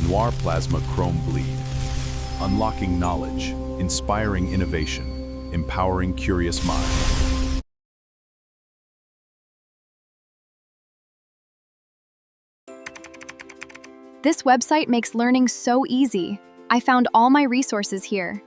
noir plasma chrome bleed. Unlocking knowledge, inspiring innovation, empowering curious minds. This website makes learning so easy. I found all my resources here.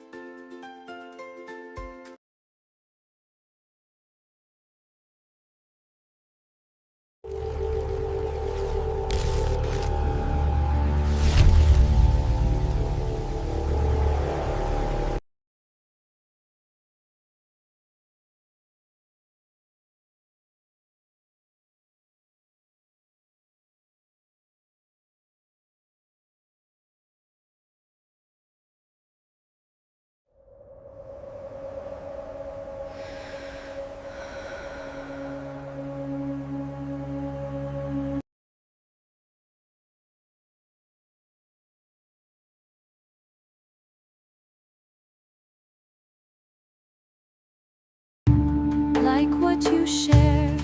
Like what you share.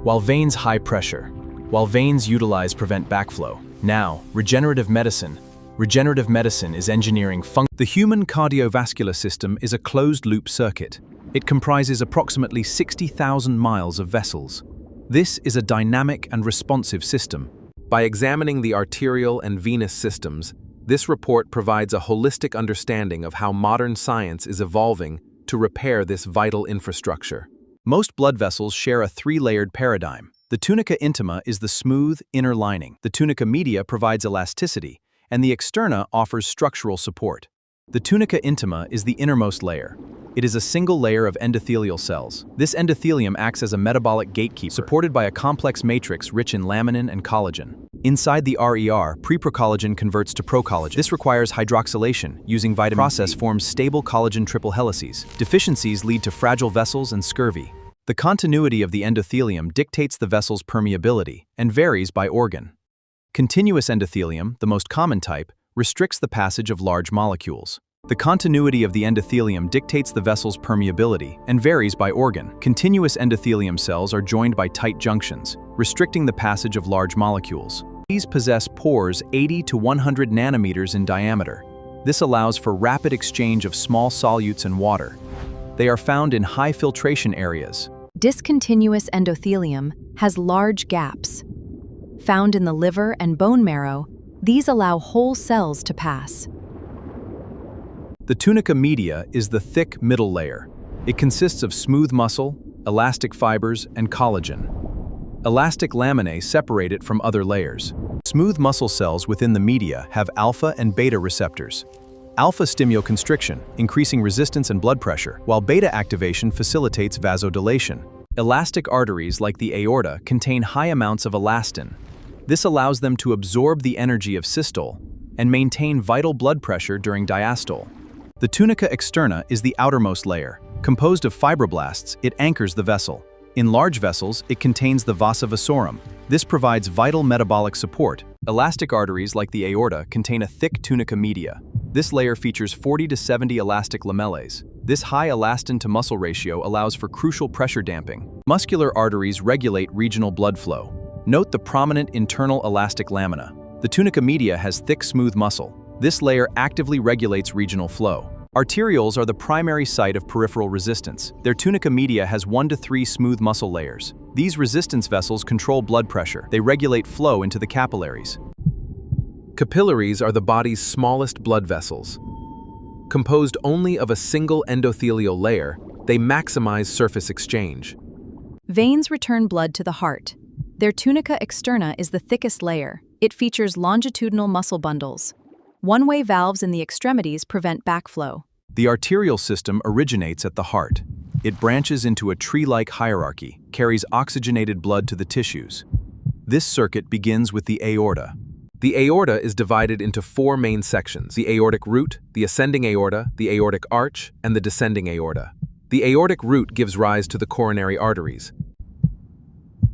While veins high pressure, while veins utilize prevent backflow. Now, regenerative medicine. Regenerative medicine is engineering function. The human cardiovascular system is a closed-loop circuit. It comprises approximately 60,000 miles of vessels. This is a dynamic and responsive system. By examining the arterial and venous systems, this report provides a holistic understanding of how modern science is evolving to repair this vital infrastructure. Most blood vessels share a three-layered paradigm. The tunica intima is the smooth inner lining. The tunica media provides elasticity, and the externa offers structural support. The tunica intima is the innermost layer. It is a single layer of endothelial cells. This endothelium acts as a metabolic gatekeeper, supported by a complex matrix rich in laminin and collagen. Inside the RER, preprocollagen converts to procollagen. This requires hydroxylation. Using vitamin process forms stable collagen triple helices. Deficiencies lead to fragile vessels and scurvy. The continuity of the endothelium dictates the vessel's permeability and varies by organ. Continuous endothelium, the most common type, restricts the passage of large molecules. The continuity of the endothelium dictates the vessel's permeability and varies by organ. Continuous endothelium cells are joined by tight junctions, restricting the passage of large molecules. These possess pores 80 to 100 nanometers in diameter. This allows for rapid exchange of small solutes and water. They are found in high filtration areas. Discontinuous endothelium has large gaps. Found in the liver and bone marrow, these allow whole cells to pass. The tunica media is the thick middle layer. It consists of smooth muscle, elastic fibers, and collagen. Elastic laminae separate it from other layers. Smooth muscle cells within the media have alpha and beta receptors. Alpha stimulates constriction, increasing resistance and blood pressure, while beta activation facilitates vasodilation. Elastic arteries like the aorta contain high amounts of elastin. This allows them to absorb the energy of systole and maintain vital blood pressure during diastole. The tunica externa is the outermost layer. Composed of fibroblasts, it anchors the vessel. In large vessels, it contains the vasa vasorum. This provides vital metabolic support. Elastic arteries like the aorta contain a thick tunica media. This layer features 40 to 70 elastic lamellae. This high elastin-to-muscle ratio allows for crucial pressure damping. Muscular arteries regulate regional blood flow. Note the prominent internal elastic lamina. The tunica media has thick, smooth muscle. This layer actively regulates regional flow. Arterioles are the primary site of peripheral resistance. Their tunica media has 1 to 3 smooth muscle layers. These resistance vessels control blood pressure. They regulate flow into the capillaries. Capillaries are the body's smallest blood vessels. Composed only of a single endothelial layer, they maximize surface exchange. Veins return blood to the heart. Their tunica externa is the thickest layer. It features longitudinal muscle bundles. One-way valves in the extremities prevent backflow. The arterial system originates at the heart. It branches into a tree-like hierarchy, carries oxygenated blood to the tissues. This circuit begins with the aorta. The aorta is divided into 4 main sections: the aortic root, the ascending aorta, the aortic arch, and the descending aorta. The aortic root gives rise to the coronary arteries.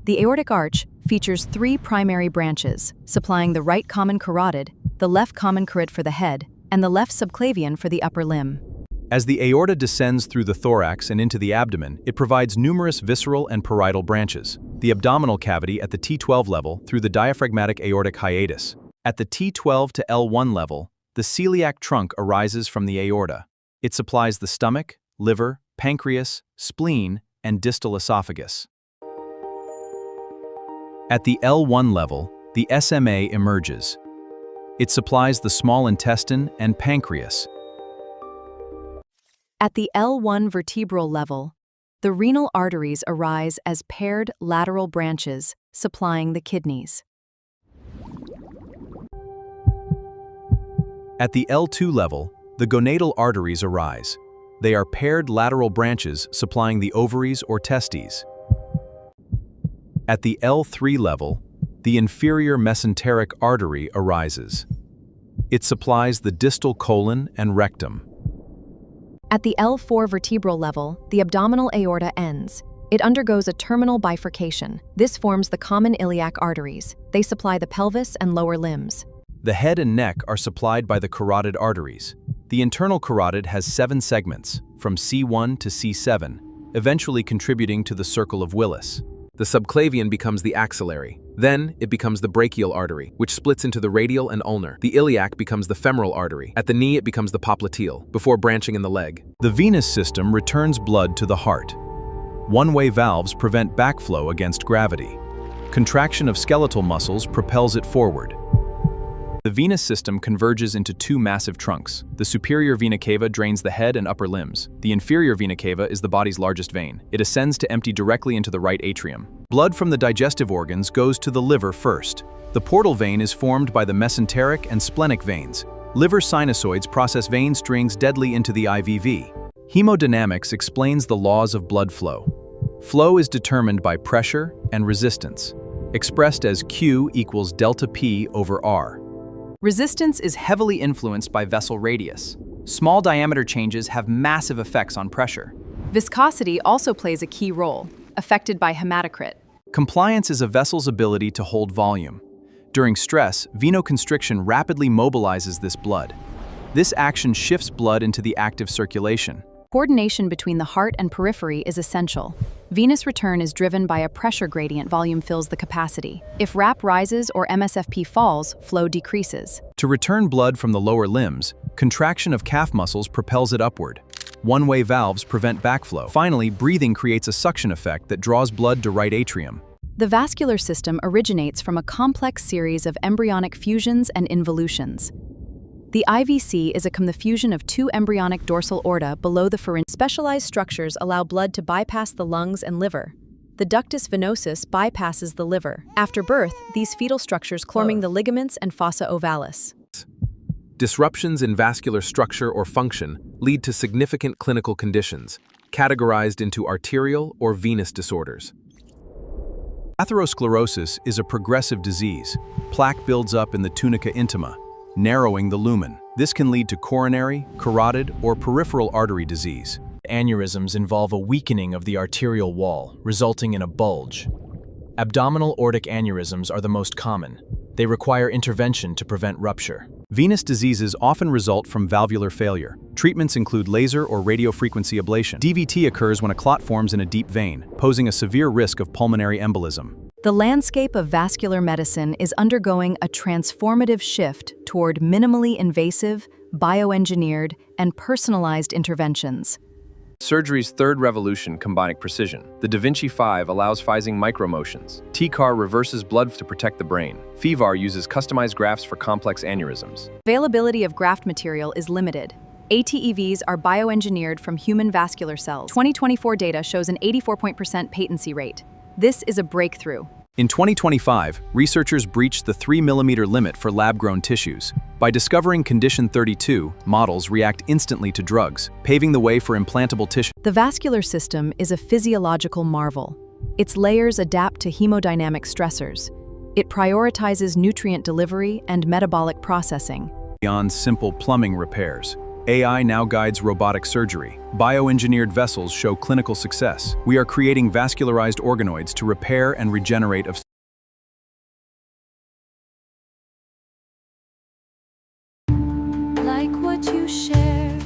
The aortic arch features 3 primary branches, supplying the right common carotid, the left common carotid for the head, and the left subclavian for the upper limb. As the aorta descends through the thorax and into the abdomen, it provides numerous visceral and parietal branches. The abdominal cavity at the T12 level through the diaphragmatic aortic hiatus. At the T12 to L1 level, the celiac trunk arises from the aorta. It supplies the stomach, liver, pancreas, spleen, and distal esophagus. At the L1 level, the SMA emerges. It supplies the small intestine and pancreas. At the L1 vertebral level, the renal arteries arise as paired lateral branches, supplying the kidneys. At the L2 level, the gonadal arteries arise. They are paired lateral branches supplying the ovaries or testes. At the L3 level, the inferior mesenteric artery arises. It supplies the distal colon and rectum. At the L4 vertebral level, the abdominal aorta ends. It undergoes a terminal bifurcation. This forms the common iliac arteries. They supply the pelvis and lower limbs. The head and neck are supplied by the carotid arteries. The internal carotid has 7 segments, from C1 to C7, eventually contributing to the circle of Willis. The subclavian becomes the axillary. Then, it becomes the brachial artery, which splits into the radial and ulnar. The iliac becomes the femoral artery. At the knee, it becomes the popliteal, before branching in the leg. The venous system returns blood to the heart. One-way valves prevent backflow against gravity. Contraction of skeletal muscles propels it forward. The venous system converges into 2 massive trunks. The superior vena cava drains the head and upper limbs. The inferior vena cava is the body's largest vein. It ascends to empty directly into the right atrium. Blood from the digestive organs goes to the liver first. The portal vein is formed by the mesenteric and splenic veins. Liver sinusoids process vein strings deadly into the IVV. Hemodynamics explains the laws of blood flow. Flow is determined by pressure and resistance, expressed as Q equals delta P over R. Resistance is heavily influenced by vessel radius. Small diameter changes have massive effects on pressure. Viscosity also plays a key role, affected by hematocrit. Compliance is a vessel's ability to hold volume. During stress, venoconstriction rapidly mobilizes this blood. This action shifts blood into the active circulation. Coordination between the heart and periphery is essential. Venous return is driven by a pressure gradient. Volume fills the capacity. If RAP rises or MSFP falls, flow decreases. To return blood from the lower limbs, contraction of calf muscles propels it upward. One-way valves prevent backflow. Finally, breathing creates a suction effect that draws blood to right atrium. The vascular system originates from a complex series of embryonic fusions and involutions. The IVC is the fusion of 2 embryonic dorsal aorta below the pharynx. Specialized structures allow blood to bypass the lungs and liver. The ductus venosus bypasses the liver. After birth, these fetal structures forming the ligaments and fossa ovalis. Disruptions in vascular structure or function lead to significant clinical conditions, categorized into arterial or venous disorders. Atherosclerosis is a progressive disease. Plaque builds up in the tunica intima, narrowing the lumen. This can lead to coronary, carotid, or peripheral artery disease. Aneurysms involve a weakening of the arterial wall, resulting in a bulge. Abdominal aortic aneurysms are the most common. They require intervention to prevent rupture. Venous diseases often result from valvular failure. Treatments include laser or radiofrequency ablation. DVT occurs when a clot forms in a deep vein, posing a severe risk of pulmonary embolism. The landscape of vascular medicine is undergoing a transformative shift toward minimally invasive, bioengineered, and personalized interventions. Surgery's third revolution combining precision. The Da Vinci 5 allows phasing micromotions. TCAR reverses blood to protect the brain. FEVAR uses customized grafts for complex aneurysms. Availability of graft material is limited. ATEVs are bioengineered from human vascular cells. 2024 data shows an 84% patency rate. This is a breakthrough. In 2025, researchers breached the 3 mm limit for lab-grown tissues. By discovering condition 32, models react instantly to drugs, paving the way for implantable tissue. The vascular system is a physiological marvel. Its layers adapt to hemodynamic stressors. It prioritizes nutrient delivery and metabolic processing. Beyond simple plumbing repairs, AI now guides robotic surgery. Bioengineered vessels show clinical success. We are creating vascularized organoids to repair and regenerate of Like what you share.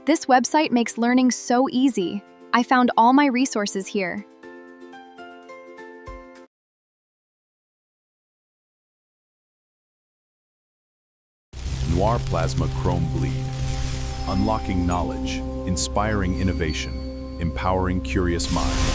This website makes learning so easy. I found all my resources here. Noir Plasma Chrome Bleed. Unlocking knowledge, inspiring innovation, empowering curious minds.